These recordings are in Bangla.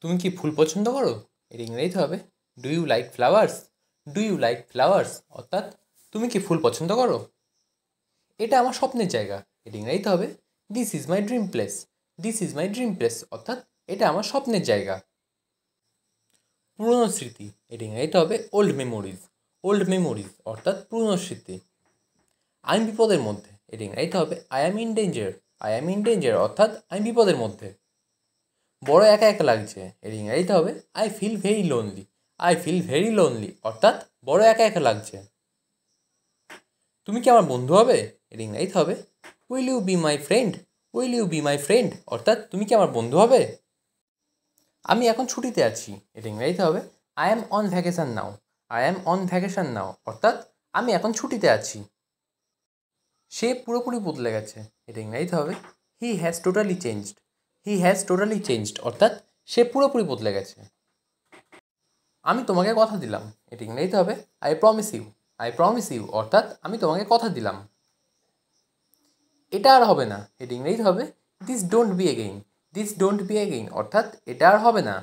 তুমি কি ফুল পছন্দ করো? এর ইংরেজিতে হবে do you like flowers. Do you like flowers অর্থাৎ তুমি কি ফুল পছন্দ করো? এটা আমার স্বপ্নের জায়গা। এর ইংরেজিতে হবে this is my dream place. This is my dream place অর্থাৎ এটা আমার স্বপ্নের জায়গা। পুরনো স্মৃতি। এর ইংরেজিতে হবে ওল্ড মেমোরিজ। ওল্ড মেমোরিজ অর্থাৎ পুরনো স্মৃতি। আমি বিপদের মধ্যে। এর ইংরেজিতে হবে I am in danger. I am in danger অর্থাৎ আমি বিপদের মধ্যে। বড় একা একা লাগছে। এর ইংরেজিতে হবে I feel very lonely. I feel very lonely অর্থাৎ বড় একা একা লাগছে। তুমি কি আমার বন্ধু হবে? এর ইংরেজিতে হবে will you be my friend. Will you be my friend অর্থাৎ তুমি কি আমার বন্ধু হবে? আমি এখন ছুটিতে আছি। এর ইংরেজিতে হবে I am on vacation now. I am on vacation now অর্থাৎ আমি এখন ছুটিতে আছি। সে পুরোপুরি বদলে গেছে। এর ইংরেজিতে হবে he has totally changed. He has totally changed অর্থাৎ সে পুরোপুরি বদলে গেছে। আমি তোমাকে কথা দিলাম। এর ইংরেজিতে হবে I promise you. I promise you অর্থাৎ আমি তোমাকে কথা দিলাম। এটা আর হবে না। এর ইংরেজিতে হবে this don't be again. This don't be again অর্থাৎ এটা আর হবে না।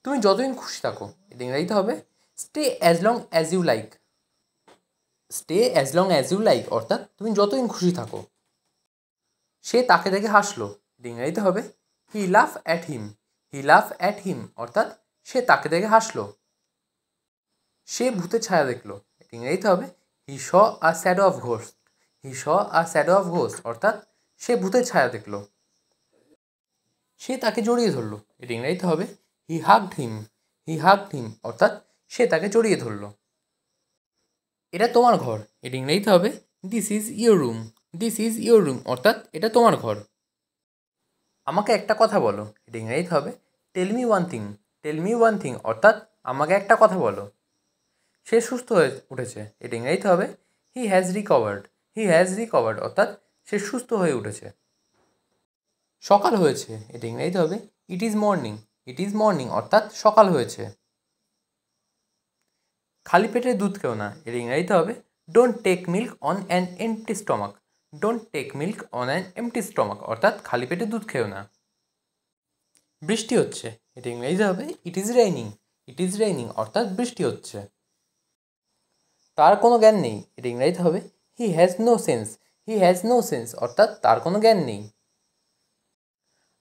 তুমি যতদিন খুশি থাকো। এর ইংরেজিতে হবে stay as long as you like. Stay as long as you like অর্থাৎ তুমি যতদিন খুশি থাকো। সে তাকে দেখে হাসলো। এর ইংরেজিতে হবে হি লাফ অ্যাট হিম। হি লাফ অ্যাট হিম অর্থাৎ সে তাকে দেখে হাসলো। সে ভূতের ছায়া দেখলো। এর ইংরেজিতে হবে he saw a shadow of ghost. He saw a shadow of ghost অর্থাৎ সে ভূতের ছায়া দেখলো। সে তাকে জড়িয়ে ধরলো। এর ইংরেজিতে হবে হি হাগড হিম। হি হাগড হিম অর্থাৎ সে তাকে জড়িয়ে ধরলো। এটা তোমার ঘর। এর ইংরেজিতে হবে this is your room. This is your room অর্থাৎ এটা তোমার ঘর। আমাকে একটা কথা বলো। এর ইংরেজিতে হবে tell me one thing. Tell me one thing অর্থাৎ আমাকে একটা কথা বলো। সে সুস্থ হয়ে উঠেছে। এর ইংরেজিতে হবে he has recovered. He has recovered অর্থাৎ সে সুস্থ হয়ে উঠেছে। সকাল হয়েছে। এর ইংরেজিতে হবে it is morning. It is morning অর্থাৎ সকাল হয়েছে। খালি পেটে দুধ খেও না। এর ইংরেজিতে হবে don't take milk on an empty stomach. Don't take milk on an empty stomach অর্থাৎ খালি পেটে দুধ খেও না। বৃষ্টি হচ্ছে। এর ইংরেজিতে হবে it is raining. It is raining অর্থাৎ বৃষ্টি হচ্ছে। তার কোনো জ্ঞান নেই। এর ইংরেজিতে হবে he has no sense. He has no sense অর্থাৎ তার কোনো জ্ঞান নেই।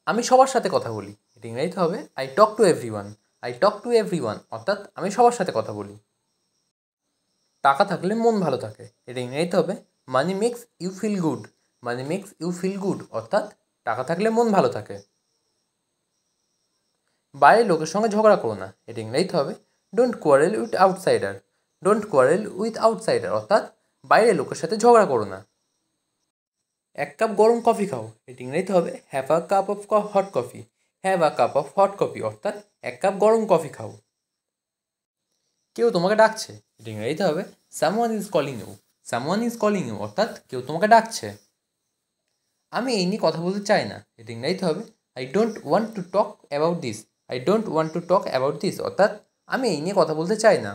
আমি সবার সাথে কথা বলি। এর ইংরেজিতে হবে I talk to every one. I talk to every one অর্থাৎ আমি সবার সাথে কথা বলি। টাকা থাকলে মন ভালো থাকে। এর ইংরেজিতে হবে money makes you feel good. Money makes you feel good অর্থাৎ টাকা থাকলে মন ভালো থাকে। বাইরের লোকের সঙ্গে ঝগড়া করো না। এর ইংরেজিতে হবে don't quarrel with outsider. Don't quarrel with outsider অর্থাৎ বাইরের লোকের সাথে ঝগড়া করো না। এক কাপ গরম কফি খাও। এর ইংরেজিতে হবে have a cup of hot coffee. Have a cup of hot coffee অর্থাৎ এক কাপ গরম কফি খাও। কেউ তোমাকে ডাকছে। এর ইংরেজিতে হবে someone is calling you. Someone is calling you অর্থাৎ কেউ তোমাকে ডাকছে। আমি এই নিয়ে কথা বলতে চাই না। এর ইংরেজিতে হবে I don't want to talk about this. I don't want to talk about this অর্থাৎ আমি এই নিয়ে কথা বলতে চাই না।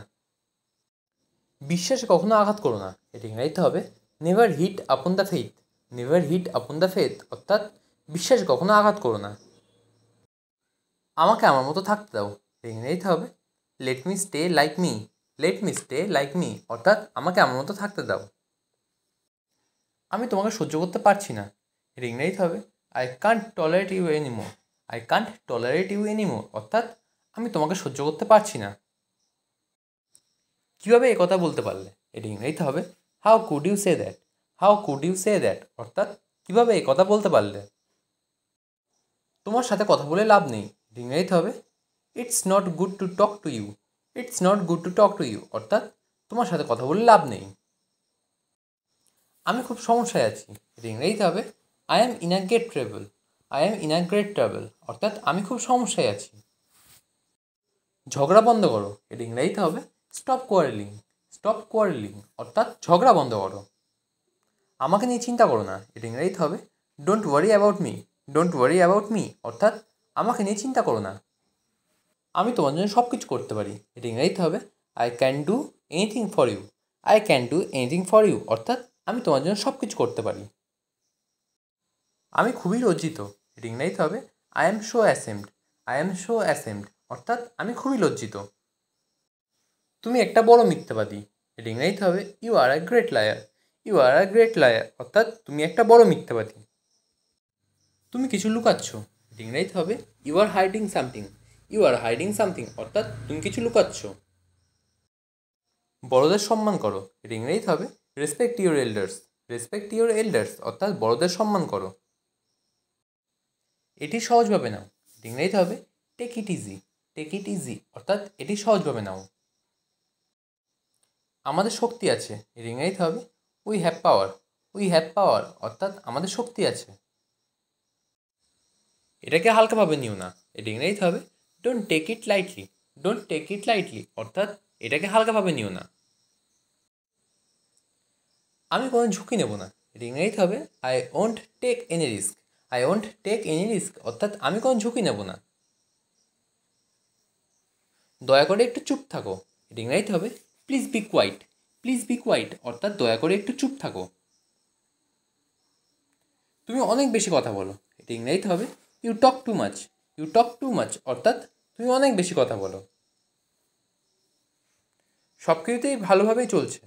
বিশ্বাসে কখনো আঘাত করো না। এর ইংরেজিতে হবে never hit upon the faith. Never hit upon the faith অর্থাৎ বিশ্বাসে কখনো আঘাত করো না। আমাকে আমার মতো থাকতে দাও। এর ইংরেজিতে হবে let me stay like me. Let me stay like me অর্থাৎ আমাকে আমার মতো থাকতে দাও। আমি তোমাকে সহ্য করতে পারছি না। এর ইংরেজিতে হবে I can't tolerate you anymore. I can't tolerate you anymore অর্থাৎ আমি তোমাকে সহ্য করতে পারছি না। কীভাবে এ কথা বলতে পারলে? এর ইংরেজিতে হবে how could you say that. How could you say that অর্থাৎ কীভাবে এ কথা বলতে পারলে? তোমার সাথে কথা বলে লাভ নেই। এর ইংরেজিতে হবে it's not good to talk to you. It's not good to talk to you অর্থাৎ তোমার সাথে কথা বলে লাভ নেই। আমি খুব সমস্যায় আছি। এর ইংরেজিতে হবে I am in a great trouble. I am in a great trouble অর্থাৎ আমি খুব সমস্যায় আছি। ঝগড়া বন্ধ করো। এর ইংরেজিতে হবে স্টপ কোয়ারেলিং। স্টপ কোয়ারেলিং অর্থাৎ ঝগড়া বন্ধ করো। আমাকে নিয়ে চিন্তা করো না। এর ইংরেজিতে হবে don't worry about me. Don't worry about me অর্থাৎ আমাকে নিয়ে চিন্তা করো না। আমি তোমার জন্য সব কিছু করতে পারি। এর ইংরেজিতে হবে I can do anything for you. I can do anything for you অর্থাৎ আমি তোমার জন্য সব কিছু করতে পারি। আমি খুবই লজ্জিত। এর ইংরেজিতে হবে I am so ashamed. I am so ashamed অর্থাৎ আমি খুবই লজ্জিত। তুমি একটা বড় মিথ্যাবাদী, এটা ইংরেজিতে হবে you are a great liar. You are a great liar অর্থাৎ তুমি একটা বড় মিথ্যাবাদী। তুমি কিছু লুকাচ্ছ, এটা ইংরেজিতে হবে you are hiding something. You are hiding something অর্থাৎ তুমি কিছু লুকাচ্ছ। বড়দের সম্মান করো, এটা ইংরেজিতে হবে respect your elders. Respect your elders অর্থাৎ বড়দের সম্মান করো। এটি সহজভাবে নাও, এটা ইংরেজিতে হবে take it easy. Take it easy অর্থাৎ এটি সহজভাবে নাও। আমাদের শক্তি আছে, এর ইংরেজিতে হবে we have power. We have পাওয়ার অর্থাৎ আমাদের শক্তি আছে। এটাকে হালকাভাবে নিও না, এটা ইংরেজিতে হবে don't take it lightly. Don't take it lightly অর্থাৎ এটাকে হালকাভাবে নিও না। আমি কোনো ঝুঁকি নেব না, এটা ইংরেজিতে হবে I won't take any risk. I won't take any risk অর্থাৎ আমি কোনো ঝুঁকি নেব না। দয়া করে একটু চুপ থাকো, এটা ইংরেজিতে হবে please be quiet. Please be quiet অর্থাৎ দয়া করে একটু চুপ থাকো। তুমি অনেক বেশি কথা বলো, এটা ইংরেজিতে হবে you talk too much. You talk too much অর্থাৎ তুমি অনেক বেশি কথা বলো। সব কিছুতেই ভালোভাবেই চলছে,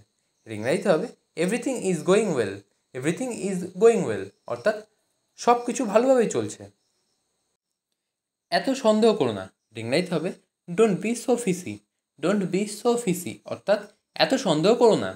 এটা ইংরেজিতে হবে everything is going well. Everything is going well অর্থাৎ সব কিছু ভালোভাবেই চলছে। এত সন্দেহ করো না, এটা ইংরেজিতে হবে don't be so fishy. Don't be so fishy অর্থাৎ এত সন্দেহ করো না।